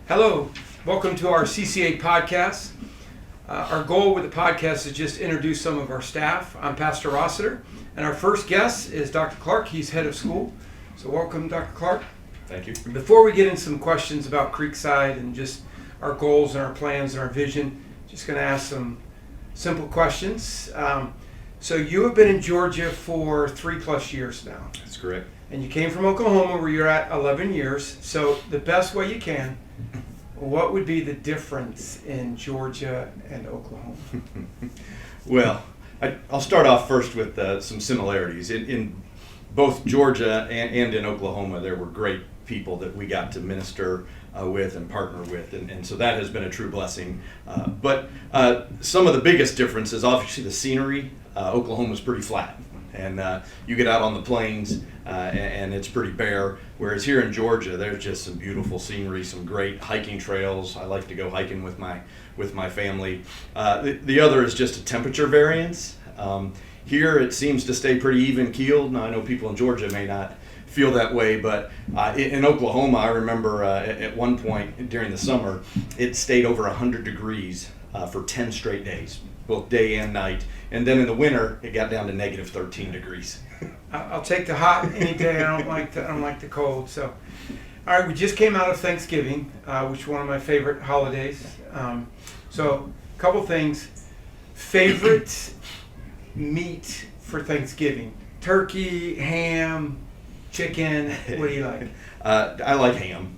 Hello, welcome to our CCA Podcast. Our goal with the podcast is just to introduce some of our staff. I'm Pastor Rossiter, and our first guest is Dr. Clark. He's head of school. So welcome, Dr. Clark. Thank you. Before we get into some questions about Creekside and just our goals and our plans and our vision, just going to ask some simple questions. So you have been in Georgia for 3+ years now. That's correct. And you came from Oklahoma where you're at 11 years. So the best way you can, what would be the difference in Georgia and Oklahoma? Well, I'll start off first with some similarities. In both Georgia and in Oklahoma, there were great people that we got to minister with and partner with, and so that has been a true blessing. But some of the biggest differences, obviously the scenery. Oklahoma's pretty flat, and you get out on the plains and it's pretty bare, whereas here in Georgia there's just some beautiful scenery, some great hiking trails. I like to go hiking with my family. The other is just a temperature variance. Here it seems to stay pretty even keeled. Now I know people in Georgia may not feel that way, but in Oklahoma I remember at one point during the summer it stayed over 100 degrees for 10 straight days, both day and night, and then in the winter it got down to negative 13 degrees. I'll take the hot any day. I don't like the cold. So, all right, we just came out of Thanksgiving, which is one of my favorite holidays. So, a couple things. Favorite meat for Thanksgiving: turkey, ham, chicken. What do you like? I like ham.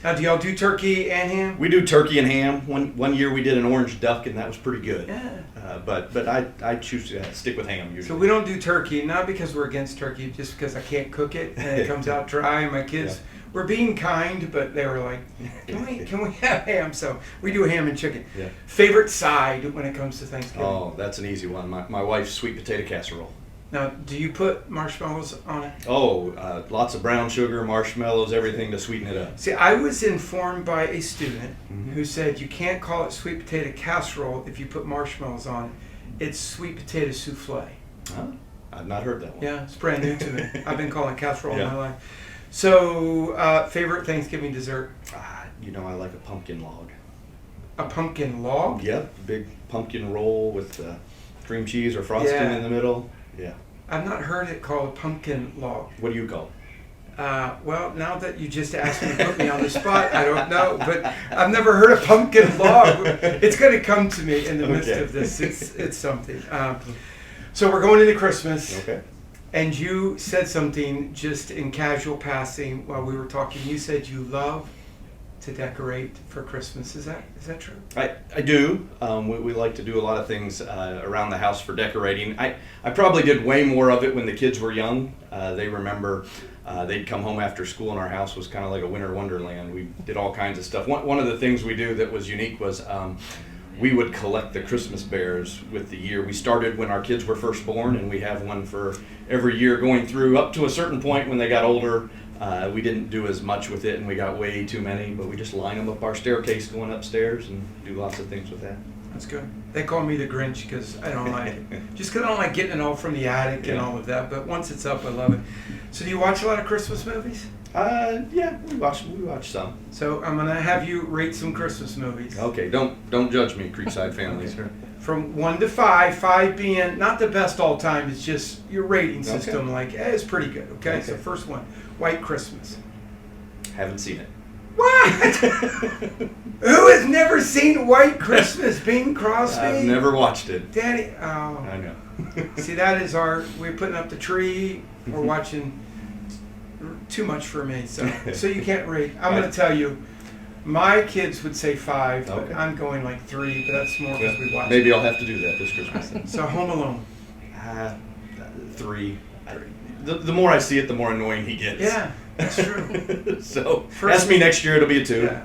Now, do y'all do turkey and ham? We do turkey and ham. One year we did an orange duck, and that was pretty good. Yeah. But I choose to stick with ham usually. So we don't do turkey, not because we're against turkey, just because I can't cook it and it comes out dry. And my kids were being kind, but they were like, "Can we have ham?" So we do ham and chicken. Yeah. Favorite side when it comes to Thanksgiving? Oh, that's an easy one. My wife's sweet potato casserole. Now, do you put marshmallows on it? Oh, lots of brown sugar, marshmallows, everything to sweeten it up. See, I was informed by a student who said you can't call it sweet potato casserole if you put marshmallows on it. It's sweet potato souffle. Huh? I've not heard that one. Yeah, it's brand new to me. I've been calling it casserole all my life. So, favorite Thanksgiving dessert? I like a pumpkin log. A pumpkin log? Yep, big pumpkin roll with cream cheese or frosting in the middle. Yeah. I've not heard it called a pumpkin log. What do you call it? Well, now that you just asked me to put me on the spot, I don't know, but I've never heard of pumpkin log. It's going to come to me in the midst of this. It's something. So we're going into Christmas. Okay. And you said something just in casual passing while we were talking. You said you love to decorate for Christmas. Is that true? I do. We like to do a lot of things around the house for decorating. I probably did way more of it when the kids were young. They remember they'd come home after school and our house was kind of like a winter wonderland. We did all kinds of stuff. One of the things we do that was unique was we would collect the Christmas bears with the year. We started when our kids were first born, and we have one for every year going through up to a certain point when they got older. We didn't do as much with it, and we got way too many, but we just line them up our staircase going upstairs and do lots of things with that. That's good. They call me the Grinch because I don't like it. Just because I don't like getting it all from the attic and all of that, but once it's up, I love it. So do you watch a lot of Christmas movies? Yeah, we watch some. So I'm going to have you rate some Christmas movies. Okay, don't judge me, Creekside families. Okay. From 1 to 5, 5 being not the best all time, it's just your rating system, it's pretty good, okay? So first one, White Christmas. Haven't seen it. What? Who has never seen White Christmas? Bing Crosby? I've never watched it. Daddy, I know. See, that is we're putting up the tree, we're watching too much for me, so you can't rate. I'm going to tell you, my kids would say 5, but I'm going like 3, but that's more because we watch. Maybe I'll have to do that this Christmas. So Home Alone. 3. The more I see it, the more annoying he gets. Yeah, that's true. So ask me next year, it'll be a 2. Yeah,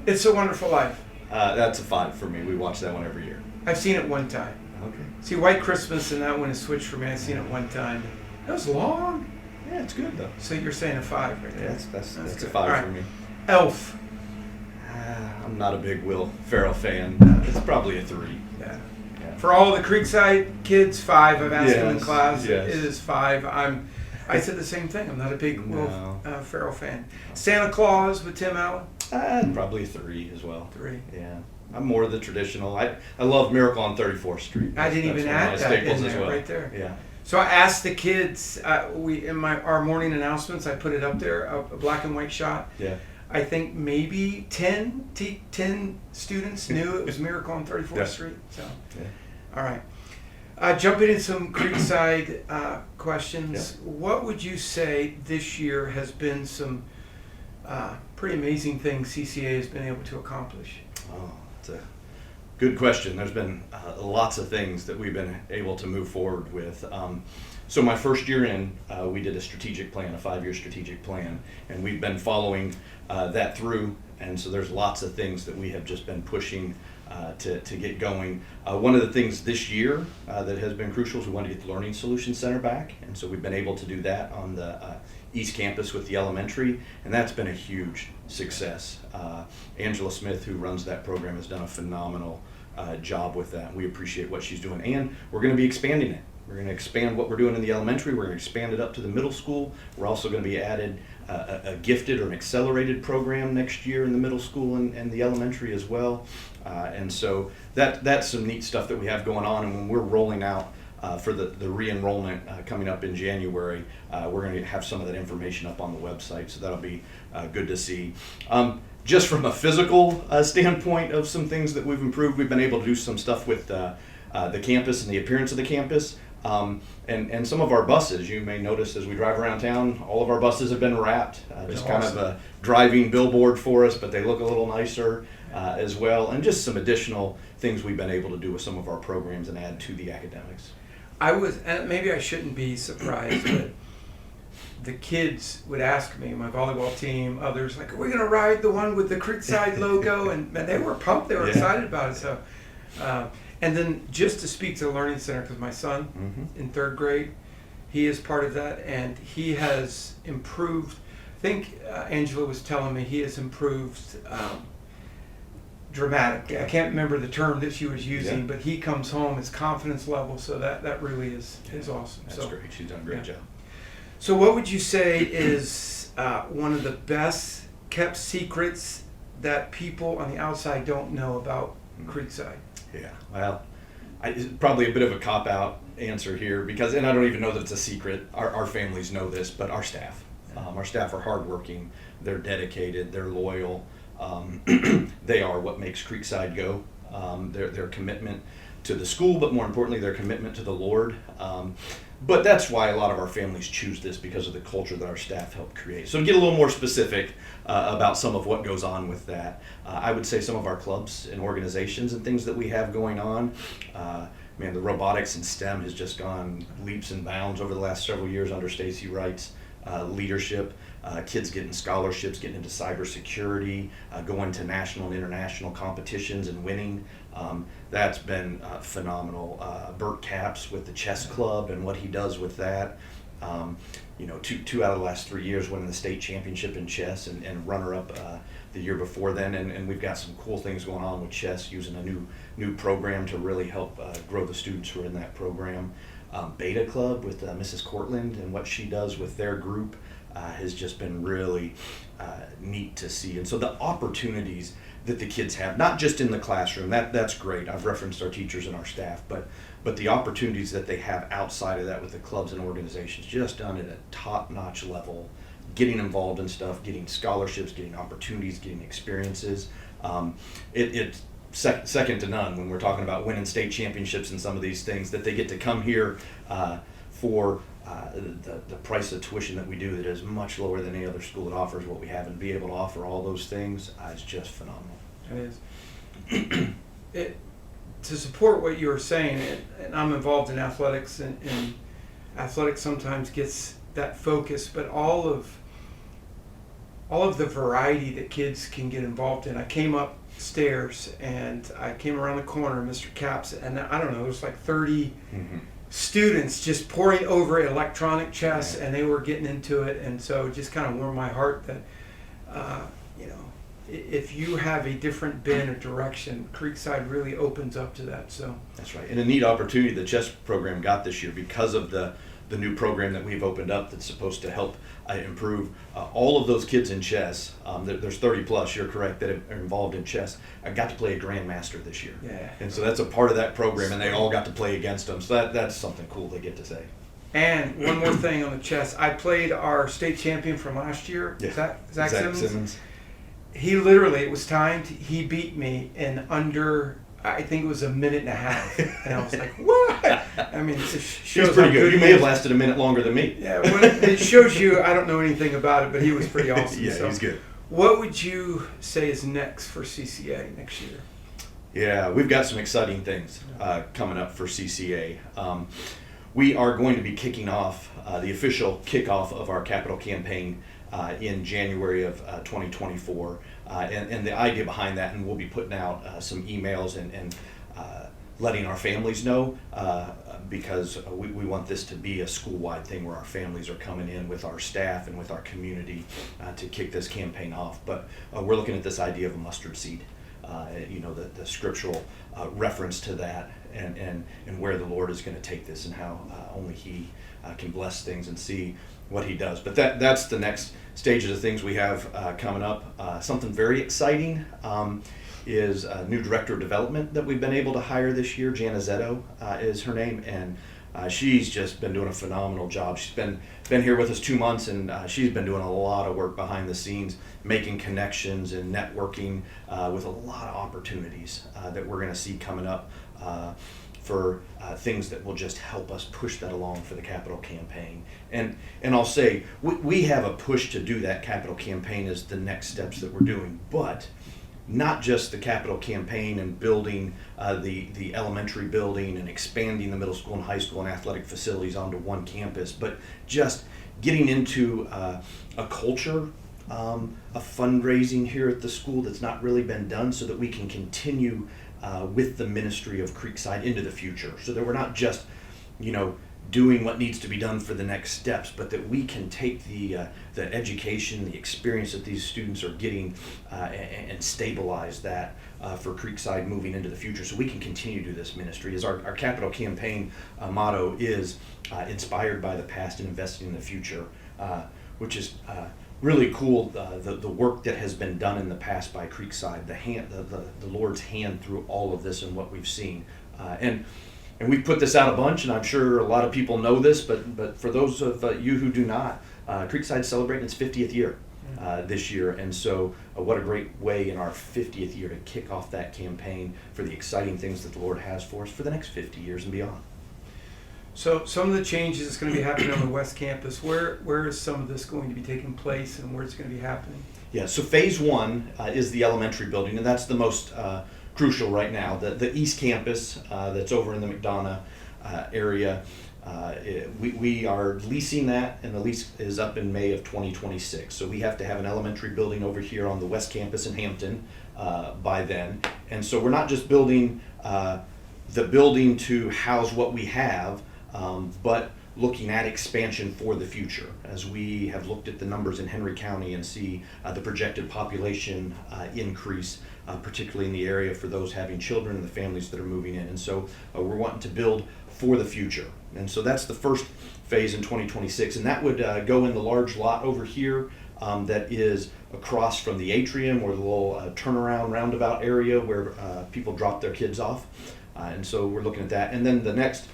It's a Wonderful Life. That's a 5 for me. We watch that one every year. I've seen it one time. Okay. See, White Christmas and that one is switched for me. I've seen it one time. It was long. Yeah, it's good though. So you're saying a 5 right there? Yeah, that's a 5 right. for me. Elf. I'm not a big Will Ferrell fan. It's probably a 3. Yeah. For all the Creekside kids, 5. I've asked them in class. Yes. It is 5. I said the same thing. I'm not a big Will No. Ferrell fan. Santa Claus with Tim Allen? Probably 3 as well. 3. Yeah. I'm more of the traditional. I love Miracle on 34th Street. I didn't That's even one of add my that staples in as there, well. right there. Yeah. So I asked the kids, in our morning announcements, I put it up there, a black and white shot. Yeah. I think maybe 10 students knew it was Miracle on 34th Yeah. Street. So, Yeah. all right. Jumping in some Creekside questions. Yeah. What would you say this year has been some pretty amazing things CCA has been able to accomplish? Oh, it's a good question. There's been lots of things that we've been able to move forward with. So my first year in, we did a strategic plan, a 5-year strategic plan, and we've been following that through. And so there's lots of things that we have just been pushing to get going. One of the things this year that has been crucial is we want to get the Learning Solutions Center back, and so we've been able to do that on the East Campus with the elementary, and that's been a huge success. Angela Smith, who runs that program, has done a phenomenal job with that. We appreciate what she's doing, and we're going to be expanding it. We're going to expand what we're doing in the elementary. We're going to expand it up to the middle school. We're also going to be added a gifted or an accelerated program next year in the middle school and the elementary as well. And so that's some neat stuff that we have going on. And when we're rolling out for the re-enrollment coming up in January, we're going to have some of that information up on the website. So that'll be good to see. Just from a physical standpoint of some things that we've improved, we've been able to do some stuff with the campus and the appearance of the campus. And some of our buses, you may notice as we drive around town, all of our buses have been wrapped. Just kind of a driving billboard for us, but they look a little nicer as well. And just some additional things we've been able to do with some of our programs and add to the academics. And maybe I shouldn't be surprised, but the kids would ask me, my volleyball team, others, like, are we going to ride the one with the Creekside logo? And they were pumped. They were excited about it. So, and then just to speak to the Learning Center, because my son in 3rd grade, he is part of that, and he has improved. I think Angela was telling me he has improved dramatically. I can't remember the term that she was using, but he comes home, his confidence level, so that really is awesome. That's great. She's done a great job. So what would you say is one of the best kept secrets that people on the outside don't know about Creekside? Yeah, well, it's probably a bit of a cop-out answer here because, and I don't even know that it's a secret, our families know this, but our staff. Our staff are hardworking, they're dedicated, they're loyal. They are what makes Creekside go. Their commitment to the school, but more importantly, their commitment to the Lord. But that's why a lot of our families choose this, because of the culture that our staff helped create. So to get a little more specific about some of what goes on with that, I would say some of our clubs and organizations and things that we have going on. Man, the robotics and STEM has just gone leaps and bounds over the last several years under Stacy Wright's leadership. Kids getting scholarships, getting into cybersecurity, going to national and international competitions and winning. That's been phenomenal. Bert Capps with the chess club and what he does with that. Two out of the last 3 years winning the state championship in chess and runner-up the year before then. And we've got some cool things going on with chess, using a new program to really help grow the students who are in that program. Beta Club with Mrs. Cortland and what she does with their group has just been really neat to see. And so the opportunities that the kids have, not just in the classroom, that's great. I've referenced our teachers and our staff, but the opportunities that they have outside of that with the clubs and organizations, just done at a top-notch level, getting involved in stuff, getting scholarships, getting opportunities, getting experiences. It's second to none when we're talking about winning state championships and some of these things, that they get to come here for the price of tuition that we do, that is much lower than any other school that offers what we have, and be able to offer all those things is just phenomenal. It is. To support what you were saying, and I'm involved in athletics, and athletics sometimes gets that focus, but all of the variety that kids can get involved in. I came upstairs and I came around the corner, Mr. Capps, and I don't know, there was like 30 students just pouring over electronic chess, and they were getting into it, and so it just kind of warmed my heart that if you have a different bent or direction, Creekside really opens up to that. So that's right, and a neat opportunity the chess program got this year because of the the new program that we've opened up that's supposed to help improve all of those kids in chess. There's 30 plus, you're correct, that are involved in chess. I got to play a grandmaster this year. Yeah. And so that's a part of that program, and they all got to play against them. So that's something cool they get to say. And one more thing on the chess. I played our state champion from last year. Yeah. Zach Simmons. He literally, it was timed. He beat me in under, I think it was a minute and a half. And I was like, what? I mean, it He was shows pretty how good. You he may have is. lasted a minute longer than me. Yeah, well, it shows you, I don't know anything about it, but he was pretty awesome. Yeah, So he's good. what would you say is next for CCA next year? Yeah, we've got some exciting things coming up for CCA. We are going to be kicking off the official kickoff of our capital campaign in January of 2024. And the idea behind that, and we'll be putting out some emails and letting our families know because we want this to be a school-wide thing where our families are coming in with our staff and with our community to kick this campaign off. But we're looking at this idea of a mustard seed. The scriptural reference to that and where the Lord is going to take this and how only He can bless things and see what He does. But that's the next stage of the things we have coming up. Something very exciting is a new director of development that we've been able to hire this year. Jana Zetto is her name, and she's just been doing a phenomenal job. She's been here with us 2 months, and she's been doing a lot of work behind the scenes, making connections and networking with a lot of opportunities that we're going to see coming up for things that will just help us push that along for the capital campaign. And I'll say, we have a push to do that capital campaign as the next steps that we're doing, but not just the capital campaign and building the elementary building and expanding the middle school and high school and athletic facilities onto one campus, but just getting into a culture of fundraising here at the school that's not really been done, so that we can continue with the ministry of Creekside into the future, so that we're not just doing what needs to be done for the next steps, but that we can take the education, the experience that these students are getting and stabilize that for Creekside moving into the future, so we can continue to do this ministry. As our capital campaign motto is inspired by the past and investing in the future, which is really cool. The work that has been done in the past by Creekside, the Lord's hand through all of this and what we've seen, and we've put this out a bunch, and I'm sure a lot of people know this, but for those of you who do not, Creekside's celebrating its 50th year this year, and so what a great way in our 50th year to kick off that campaign for the exciting things that the Lord has for us for the next 50 years and beyond. So some of the changes that's going to be happening on the West Campus, where is some of this going to be taking place and where it's going to be happening? Yeah, so phase one is the elementary building, and that's the most crucial right now. The East Campus that's over in the McDonough area, we are leasing that, and the lease is up in May of 2026. So we have to have an elementary building over here on the West Campus in Hampton by then. And so we're not just building the building to house what we have, but looking at expansion for the future, as we have looked at the numbers in Henry County and see the projected population increase, particularly in the area for those having children and the families that are moving in. And so we're wanting to build for the future. And so that's the first phase in 2026. And that would go in the large lot over here that is across from the atrium, or the little turnaround roundabout area where people drop their kids off. And so we're looking at that. And then the next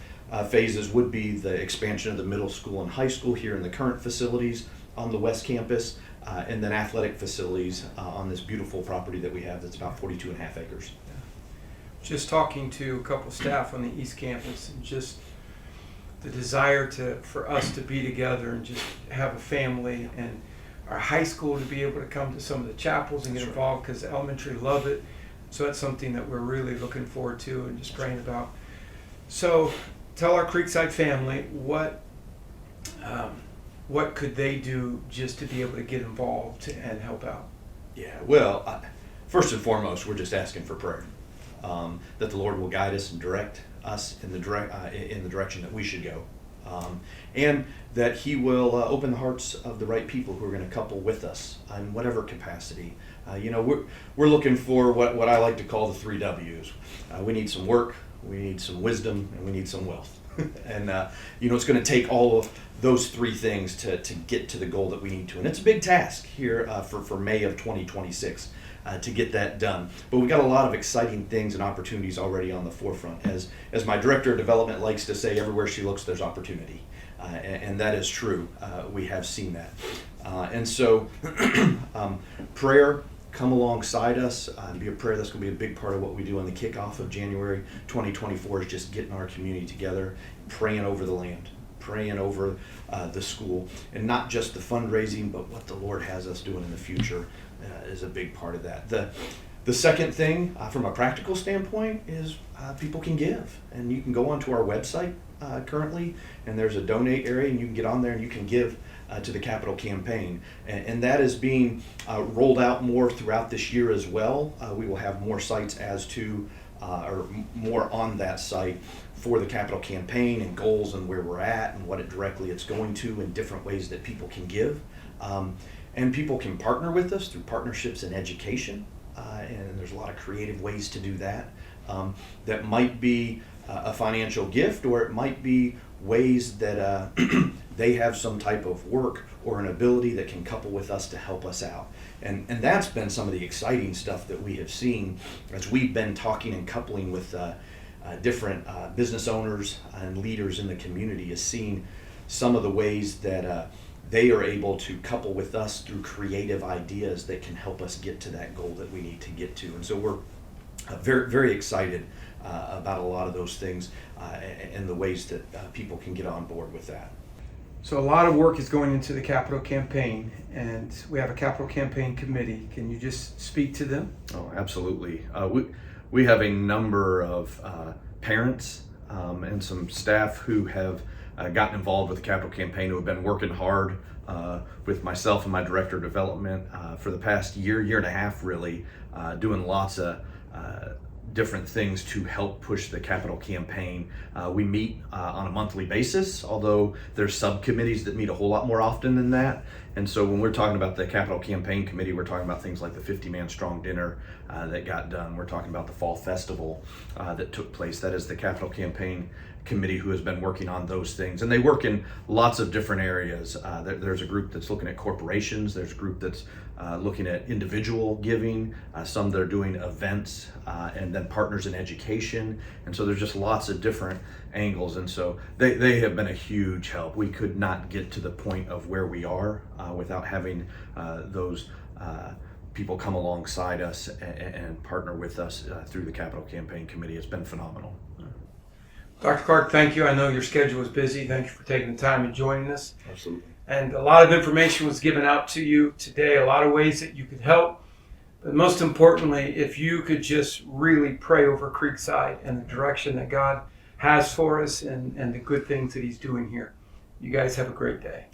phases would be the expansion of the middle school and high school here in the current facilities on the West Campus, and then athletic facilities on this beautiful property that we have that's about 42 and a half acres. Just talking to a couple staff on the East Campus, and just the desire for us to be together and just have a family, and our high school to be able to come to some of the chapels and get involved, because the elementary love it. So that's something that we're really looking forward to and just praying about. So tell our Creekside family what could they do just to be able to get involved and help out? Yeah, well, first and foremost, we're just asking for prayer, that the Lord will guide us and direct us in the direction that we should go, and that He will open the hearts of the right people who are going to couple with us in whatever capacity. We're looking for what I like to call the 3 W's. We need some work, we need some wisdom, and we need some wealth. And, it's going to take all of those three things to get to the goal that we need to. And it's a big task here for May of 2026 to get that done. But we've got a lot of exciting things and opportunities already on the forefront. As my director of development likes to say, everywhere she looks, there's opportunity. And that is true. We have seen that. And so prayer, come alongside us and be a prayer. That's going to be a big part of what we do on the kickoff of January 2024 is just getting our community together, praying over the land, praying over the school, and not just the fundraising, but what the Lord has us doing in the future is a big part of that. The second thing, from a practical standpoint, is people can give. And you can go onto our website currently, and there's a donate area, and you can get on there and you can give to the capital campaign. And that is being rolled out more throughout this year as well. We will have more sites or more on that site for the capital campaign and goals and where we're at and what it's going to and different ways that people can give. And people can partner with us through partnerships in education. And there's a lot of creative ways to do that. That might be a financial gift, or it might be ways that they have some type of work or an ability that can couple with us to help us out. And that's been some of the exciting stuff that we have seen as we've been talking and coupling with different business owners and leaders in the community, is seeing some of the ways that they are able to couple with us through creative ideas that can help us get to that goal that we need to get to. And so we're very, very excited about a lot of those things and the ways that people can get on board with that. So a lot of work is going into the capital campaign, and we have a capital campaign committee. Can you just speak to them? Oh, absolutely. We have a number of parents and some staff who have gotten involved with the capital campaign, who have been working hard with myself and my director of development for the past year and a half, really, doing lots of different things to help push the capital campaign. We meet on a monthly basis, although there's subcommittees that meet a whole lot more often than that. And so when we're talking about the capital campaign committee, we're talking about things like the 50-man strong dinner that got done. We're talking about the fall festival that took place. That is the capital campaign committee who has been working on those things. And they work in lots of different areas. There's a group that's looking at corporations. There's a group that's looking at individual giving. Some that are doing events, and then partners in education. And so there's just lots of different angles. And so they have been a huge help. We could not get to the point of where we are without having those people come alongside us and partner with us through the capital campaign committee. It's been phenomenal. Dr. Clark, thank you. I know your schedule is busy. Thank you for taking the time and joining us. Absolutely. And a lot of information was given out to you today, a lot of ways that you could help. But most importantly, if you could just really pray over Creekside and the direction that God has for us and the good things that He's doing here. You guys have a great day.